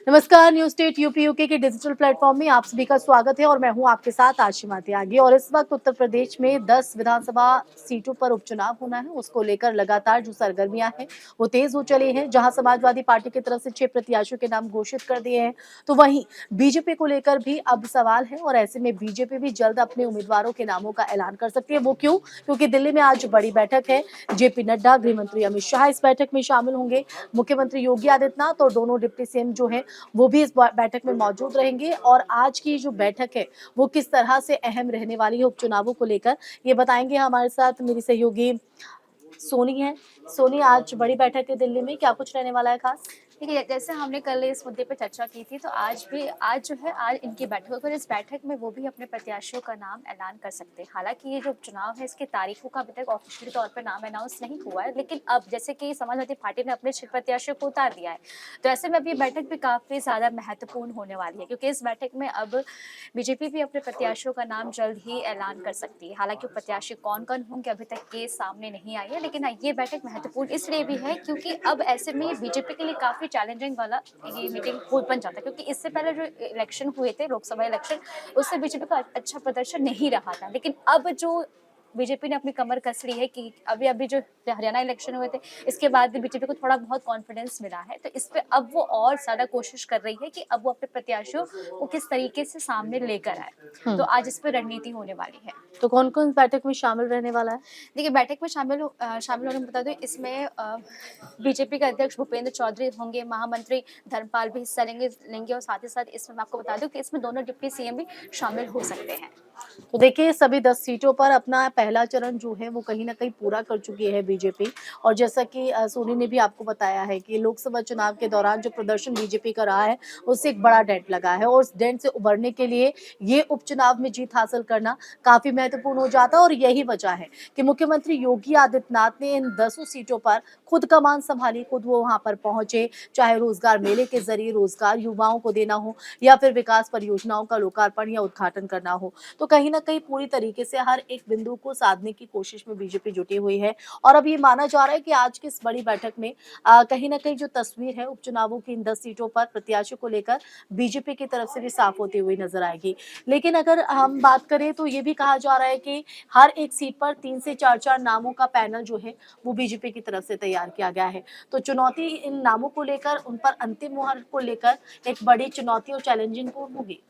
नमस्कार, news state UP UK के digital platform में आप सभी का स्वागत है और मैं हूं आपके साथ आशिमा त्यागी। और इस वक्त उत्तर प्रदेश में 10 विधानसभा सीटों पर उपचुनाव होना है, उसको लेकर लगातार जो सरगर्मियां हैं वो तेज हो चली हैं। जहां समाजवादी पार्टी की तरफ से 6 प्रत्याशियों के नाम घोषित कर दिए हैं, तो वहीं बीजेपी को लेकर भी अब सवाल है और ऐसे में बीजेपी भी जल्द अपने उम्मीदवारों के नामों का ऐलान कर सकती है। वो क्यों? क्योंकि दिल्ली में आज बड़ी बैठक है। जेपी नड्डा, गृह मंत्री अमित शाह इस बैठक में शामिल होंगे। मुख्यमंत्री योगी आदित्यनाथ और दोनों डिप्टी सीएम जो है वो भी इस बैठक में मौजूद रहेंगे। और आज की जो बैठक है वो किस तरह से अहम रहने वाली है उपचुनावों को लेकर, ये बताएंगे हमारे साथ मेरी सहयोगी सोनी है। सोनी, आज बड़ी बैठक है दिल्ली में, क्या कुछ रहने वाला है खास? देखिए, जैसे हमने कल इस मुद्दे पे चर्चा की थी, तो आज जो है आज इनकी बैठक होगी और इस बैठक में वो भी अपने प्रत्याशियों का नाम ऐलान कर सकते हैं। हालांकि ये जो उपचुनाव है, इसकी तारीखों का अभी तक ऑफिशियली तौर पर नाम अनाउंस नहीं हुआ है, लेकिन अब जैसे कि समाजवादी पार्टी ने अपने 6 प्रत्याशियों को उतार दिया है, तो ऐसे में अब ये बैठक भी काफी ज्यादा महत्वपूर्ण होने वाली है, क्योंकि इस बैठक में अब बीजेपी भी अपने प्रत्याशियों का नाम जल्द ही ऐलान कर सकती है। हालांकि वो प्रत्याशी कौन कौन होंगे अभी तक ये सामने नहीं आई है, लेकिन हाँ, ये बैठक महत्वपूर्ण इसलिए भी है क्योंकि अब ऐसे में बीजेपी के लिए काफी चैलेंजिंग वाला ये मीटिंग हो बन जाता है, क्योंकि इससे पहले जो इलेक्शन हुए थे, लोकसभा इलेक्शन, उससे बीजेपी का अच्छा प्रदर्शन नहीं रहा था। लेकिन अब जो बीजेपी ने अपनी कमर कस ली है कि अभी अभी जो हरियाणा इलेक्शन हुए थे, इसके बाद भी बीजेपी को थोड़ा बहुत कॉन्फिडेंस मिला है, तो इस पे अब वो और ज्यादा कोशिश कर रही है कि अब वो अपने प्रत्याशियों को किस तरीके से सामने लेकर आए। तो आज इस पर रणनीति होने वाली है। तो कौन कौन इस बैठक में शामिल रहने वाला है? देखिए, बैठक में शामिल होने में बता दूं, इसमें बीजेपी के अध्यक्ष भूपेंद्र चौधरी होंगे, महामंत्री धर्मपाल भी हिस्सा लेंगे और साथ ही साथ इसमें मैं आपको बता दूं कि इसमें दोनों डिप्टी सीएम भी शामिल हो सकते हैं। तो देखिए, सभी 10 सीटों पर अपना पहला चरण जो है वो कहीं ना कहीं पूरा कर चुकी है बीजेपी। और जैसा कि सोनी ने भी आपको बताया है कि लोकसभा चुनाव के दौरान जो प्रदर्शन बीजेपी का रहा है उससे एक बड़ा डेंट लगा है, और उस डेंट से उभरने के लिए ये उपचुनाव में जीत हासिल करना काफी महत्वपूर्ण हो जाता है। और यही वजह है कि मुख्यमंत्री योगी आदित्यनाथ ने इन 10 सीटों पर खुद कमान संभाली, खुद वो वहां पर पहुंचे। चाहे रोजगार मेले के जरिए रोजगार युवाओं को देना हो या फिर विकास परियोजनाओं का लोकार्पण या उद्घाटन करना हो, तो कहीं ना कहीं पूरी तरीके से हर एक बिंदु को साधने की कोशिश में बीजेपी जुटी हुई है। और अब ये माना जा रहा है कि आज की इस बड़ी बैठक में कहीं ना कहीं जो तस्वीर है उपचुनावों की इन 10 सीटों पर प्रत्याशियों को लेकर बीजेपी की तरफ से भी साफ होती हुई नजर आएगी। लेकिन अगर हम बात करें तो ये भी कहा जा रहा है कि हर एक सीट पर 3 से 4 नामों का पैनल जो है वो बीजेपी की तरफ से तैयार किया गया है। तो चुनौती इन नामों को लेकर, उन पर अंतिम मुहर को लेकर एक बड़ी चुनौती और चैलेंजिंग होगी।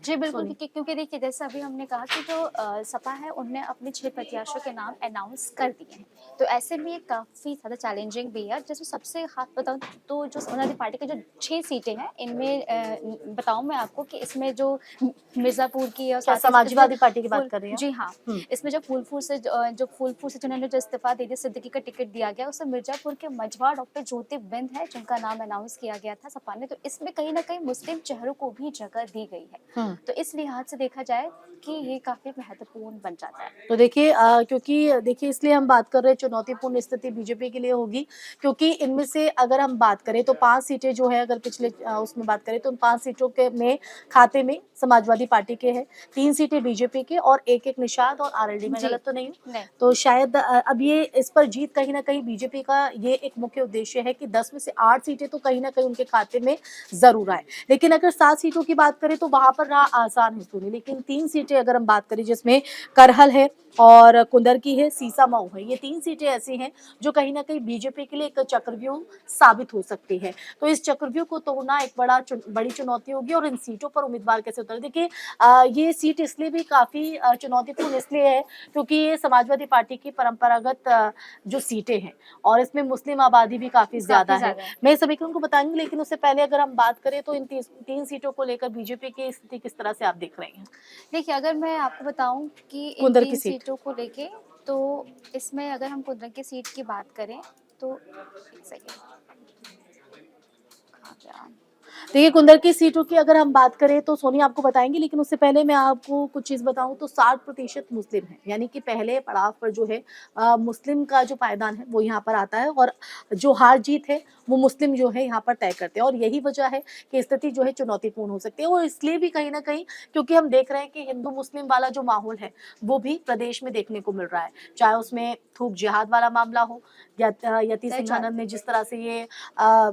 जी बिल्कुल, सोनी। क्योंकि देखिए, जैसे अभी हमने कहा कि जो सपा है उनने अपने 6 प्रत्याशियों के नाम अनाउंस कर दिए हैं, तो ऐसे में ये काफ़ी ज़्यादा चैलेंजिंग भी है। जैसे सबसे खास बताऊँ तो जो समाजवादी पार्टी की जो 6 सीटें हैं, इनमें बताऊँ मैं आपको कि इसमें जो मिर्ज़ापुर की और क्या साथ ही इसमें समाजवादी पार्टी की बात फूल कर रही हैं? जी हाँ, हुँ। इसमें जो फूलपुर से जिन्होंने जो इस्तीफ़ा दे दिया, सिद्दीकी का टिकट दिया गया, उसमें मिर्ज़ापुर के मझवा डॉक्टर ज्योति बिंद है जिनका नाम अनाउंस किया गया था सपा ने, तो इसमें कहीं न कहीं मुस्लिम चेहरों को भी जगह दी गई है। हुँ। तो इस लिहाज से देखा जाए कि ये काफ़ी महत्वपूर्ण बन जाता है। तो देखिए, क्योंकि देखिए इसलिए हम बात कर रहे हैं चुनौतीपूर्ण स्थिति बीजेपी के लिए होगी, क्योंकि इनमें से अगर हम बात करें तो 5 सीटें जो है, अगर पिछले उसमें बात करें तो उन 5 सीटों के में खाते में समाजवादी पार्टी के हैं, 3 सीटें बीजेपी के और 1-1 निषाद और आरएलडी। मैं जी, गलत तो नहीं हूँ? नहीं। तो शायद अब ये इस पर जीत कहीं न कहीं बीजेपी का ये एक मुख्य उद्देश्य है कि 10 में से 8 सीटें तो कहीं न कहीं उनके खाते में ज़रूर आए। लेकिन अगर 7 सीटों की बात करें तो वहाँ पर राह आसान है सोनी, लेकिन 3 सीटें अगर हम बात करें जिसमें करहल है और कुंदरकी है, सीसामऊ है, ये 3 सीटें ऐसी हैं जो कहीं न कहीं बीजेपी के लिए एक चक्रव्यूह साबित हो सकती है। तो इस चक्रव्यूह को तोड़ना एक बड़ी चुनौती होगी। और इन सीटों पर उम्मीदवार कैसे उतरे? देखिए, ये सीट इसलिए भी काफ़ी चुनौतीपूर्ण इसलिए है क्योंकि ये समाजवादी पार्टी की परंपरागत जो सीटें हैं और इसमें मुस्लिम आबादी भी काफ़ी ज़्यादा काफ़ी है। ज़्यादा है। मैं समीकरण को बताऊँगी, लेकिन उससे पहले अगर हम बात करें तो इन 3 सीटों को लेकर बीजेपी की स्थिति किस तरह से आप देख रही हैं? देखिए, अगर मैं आपको बताऊँ कि इन कुंदर की 3 सीट। सीटों को लेके, तो इसमें अगर हम कुंदन की सीट की बात करें तो एक सेकंड, कहाँ गया? देखिए, कुंदर की सीटों की अगर हम बात करें तो सोनी आपको बताएँगी, लेकिन उससे पहले मैं आपको कुछ चीज़ बताऊँ तो 60% मुस्लिम हैं। यानी कि पहले पड़ाव पर जो है मुस्लिम का जो पायदान है वो यहाँ पर आता है, और जो हार-जीत है वो मुस्लिम जो है यहाँ पर तय करते हैं। और यही वजह है कि स्थिति जो है चुनौतीपूर्ण हो सकती है। और इसलिए भी कहीं न कहीं क्योंकि हम देख रहे हैं कि हिंदू-मुस्लिम वाला जो माहौल है वो भी प्रदेश में देखने को मिल रहा है। चाहे उसमें थूक जिहाद वाला मामला हो या यति सच बात सिंहानंद है। ने जिस तरह से ये अ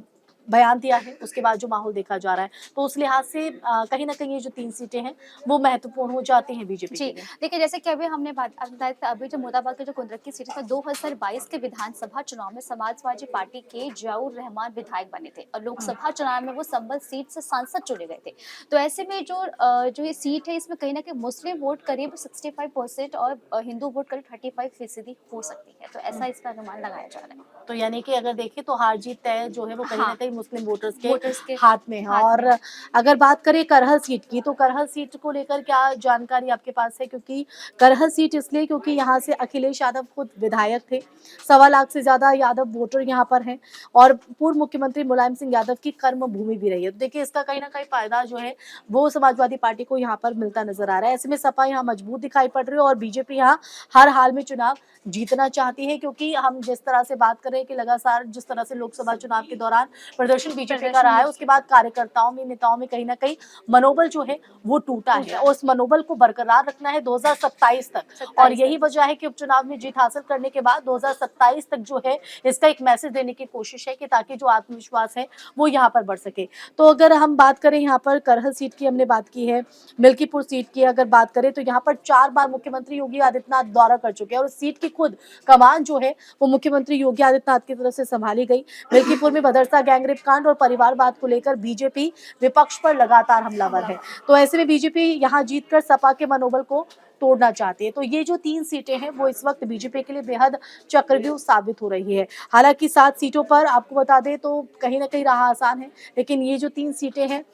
बयान दिया है, उसके बाद जो माहौल देखा जा रहा है, तो उस लिहाज से कहीं न कहीं ये जो 3 सीटें हैं, वो महत्वपूर्ण हो जाती हैं बीजेपी जी, के लिए। देखिए जैसे कि अभी हमने बात आपने बताया था अभी जो मुरादाबाद की जो कुंदरक की सीट है 2022 के विधानसभा चुनाव में समाजवादी पार्टी के जियाउर रहमान विधायक बने थे और हुँ, लोकसभा चुनाव में वो संबल सीट से सांसद चुने गए थे। तो ऐसे में जो ये सीट है इसमें कहीं न कहीं मुस्लिम वोट करीब 65% और हिंदू वोट करीब 35% हो सकती है। तो हुँ। ऐसा इसका अनुमान लगाया जा रहा है। तो यानी कि अगर देखें तो हार-जीत तय जो है वो कहीं न हाँ, कहीं मुस्लिम वोटर्स के वोटर्स के हाथ में है। हाथ और में है। अगर बात करें करहल सीट की, तो करहल सीट को लेकर क्या जानकारी आपके पास है? क्योंकि करहल सीट इसलिए क्योंकि यहाँ से अखिलेश यादव खुद विधायक थे, 1.25 लाख से ज़्यादा यादव वोटर यहाँ पर हैं और पूर्व मुख्यमंत्री मुलायम सिंह यादव की कर्म भूमि भी रही है। तो देखिए इसका कहीं न कहीं फ़ायदा जो है वो समाजवादी पार्टी को यहाँ पर मिलता नज़र आ रहा है। ऐसे में सपा यहाँ मजबूत दिखाई पड़ रही है और बीजेपी यहाँ हर हाल में चुनाव जीतना चाहती है, क्योंकि हम जिस तरह से बात कर रहे हैं कि लगातार जिस तरह से लोकसभा चुनाव के दौरान प्रदर्शन बीजेपी का रहा प्रदर्शन है, उसके बाद कार्यकर्ताओं में, नेताओं में कहीं न कहीं मनोबल जो है वो टूटा है टूटा और है उस मनोबल को बरकरार रखना है 2027 तक। और 27 यही तक। वजह है कि उपचुनाव में जीत हासिल करने के बाद 2027 तक जो है इसका एक मैसेज देने की कोशिश है कि ताकि जो आत्मविश्वास है वो यहाँ पर बढ़ सके। तो अगर हम बात करें यहाँ पर करहल सीट की हमने बात की है, मिल्कीपुर सीट की अगर बात करें तो यहाँ पर 4 बार मुख्यमंत्री योगी आदित्यनाथ दौरा कर चुके हैं और उस सीट की खुद कमान जो है वो मुख्यमंत्री योगी आदित्यनाथ की तरफ से संभाली गई। मिल्कीपुर में मदरसा गैंगरेप कांड और परिवारवाद को लेकर बीजेपी विपक्ष पर लगातार हमलावर है। तो ऐसे में बीजेपी यहाँ जीतकर सपा के मनोबल को तोड़ना चाहती है। तो ये जो 3 सीटें हैं वो इस वक्त बीजेपी के लिए बेहद चक्रव्यूह साबित हो रही है। हालांकि 7 सीटों पर आपको बता दें तो कहीं न कहीं राह आसान है, लेकिन ये जो 3 सीटें हैं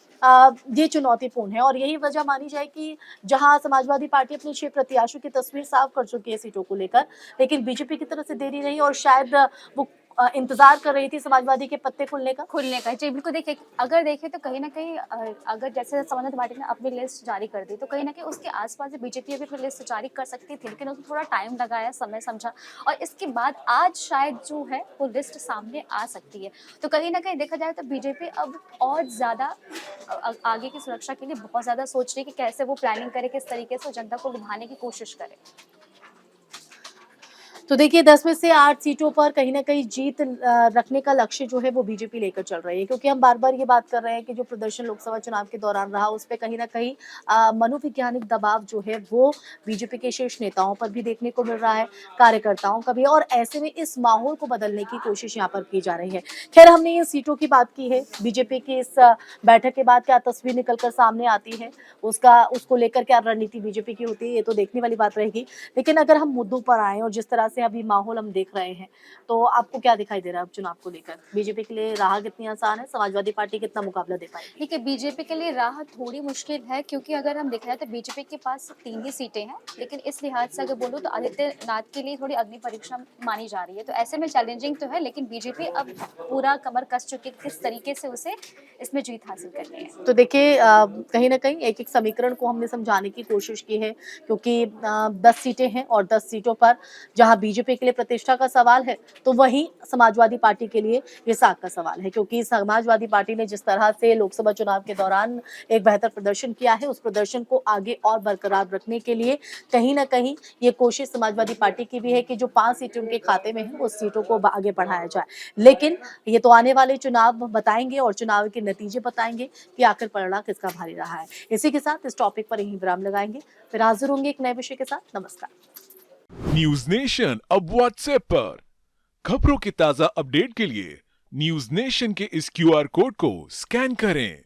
ये चुनौतीपूर्ण है और यही वजह मानी जाए कि जहां समाजवादी पार्टी अपने 6 प्रत्याशियों की तस्वीर साफ कर चुकी है सीटों को लेकर, लेकिन बीजेपी की तरफ से देरी रही और शायद वो इंतजार कर रही थी समाजवादी के पत्ते खुलने का। खुलने का जी बिल्कुल देखिए अगर देखें तो कहीं न कहीं अगर जैसे समाजवादी पार्टी ने अपनी लिस्ट जारी कर दी तो कहीं न कहीं उसके आस-पास भी बीजेपी अभी अपनी लिस्ट जारी कर सकती थी लेकिन उसमें थोड़ा टाइम लगाया, समय समझा और इसके बाद आज शायद जो है वो लिस्ट सामने आ सकती है। तो कहीं न कहीं देखा जाए तो बीजेपी अब और ज़्यादा आगे की सुरक्षा के लिए बहुत ज़्यादा सोच रही है कि कैसे वो प्लानिंग करे, किस तरीके से जनता को लुभाने की कोशिश करे। तो देखिए 10 में से 8 सीटों पर कहीं न कहीं जीत रखने का लक्ष्य जो है वो बीजेपी लेकर चल रही है, क्योंकि हम बार-बार ये बात कर रहे हैं कि जो प्रदर्शन लोकसभा चुनाव के दौरान रहा उस पे कहीं न कहीं मनोवैज्ञानिक दबाव जो है वो बीजेपी के शीर्ष नेताओं पर भी देखने को मिल रहा है, कार्यकर्ताओं का भी और ऐसे में इस माहौल को बदलने की कोशिश यहाँ पर की जा रही है। खैर हमने इन सीटों की बात की है, बीजेपी की इस बैठक के बाद क्या तस्वीर निकल कर सामने आती है, उसको लेकर क्या रणनीति बीजेपी की होती है, ये तो देखने वाली बात रहेगी। लेकिन अगर हम मुद्दों पर आएँ और जिस तरह से अभी माहौल हम देख रहे हैं, तो आपको क्या दिखाई दे रहा है अब चुनाव को लेकर? बीजेपी के लिए राह कितनी आसान है? समाजवादी पार्टी कितना मुकाबला दे पाएगी? देखिए बीजेपी के लिए राह थोड़ी मुश्किल है क्योंकि अगर हम देखा जाए तो बीजेपी के पास 3 ही सीटें हैं लेकिन इस लिहाज से अगर बोलूँ तो आदित्यनाथ के लिए थोड़ी अग्नि परीक्षा मानी जा रही है तो ऐसे में चैलेंजिंग तो है लेकिन बीजेपी अब पूरा कमर कस चुकी है किस तरीके से उसे इसमें जीत हासिल करनी है। तो देखिए कहीं न कहीं एक-एक समीकरण को हमने समझाने की कोशिश की है, क्योंकि 10 सीटें हैं और 10 सीटों पर जहाँ बीजेपी के लिए प्रतिष्ठा का सवाल है, तो वहीं समाजवादी पार्टी के लिए ये साख का सवाल है, क्योंकि समाजवादी पार्टी ने जिस तरह से लोकसभा चुनाव के दौरान एक बेहतर प्रदर्शन किया है, उस प्रदर्शन को आगे और बरकरार रखने के लिए कहीं न कहीं ये कोशिश समाजवादी पार्टी की भी है कि जो 5 सीटें उनके खाते में हैं, उस सीटों को आगे बढ़ाया जाए। लेकिन ये तो आने वाले चुनाव बताएँगे और चुनाव के नतीजे बताएँगे कि आखिर पलड़ा किसका भारी रहा है। इसी के साथ इस टॉपिक पर यहीं विराम लगाएंगे, फिर हाजिर होंगे एक नए विषय के साथ। नमस्कार। न्यूज नेशन अब व्हाट्सएप पर खबरों की ताजा अपडेट के लिए न्यूज नेशन के इस क्यूआर कोड को स्कैन करें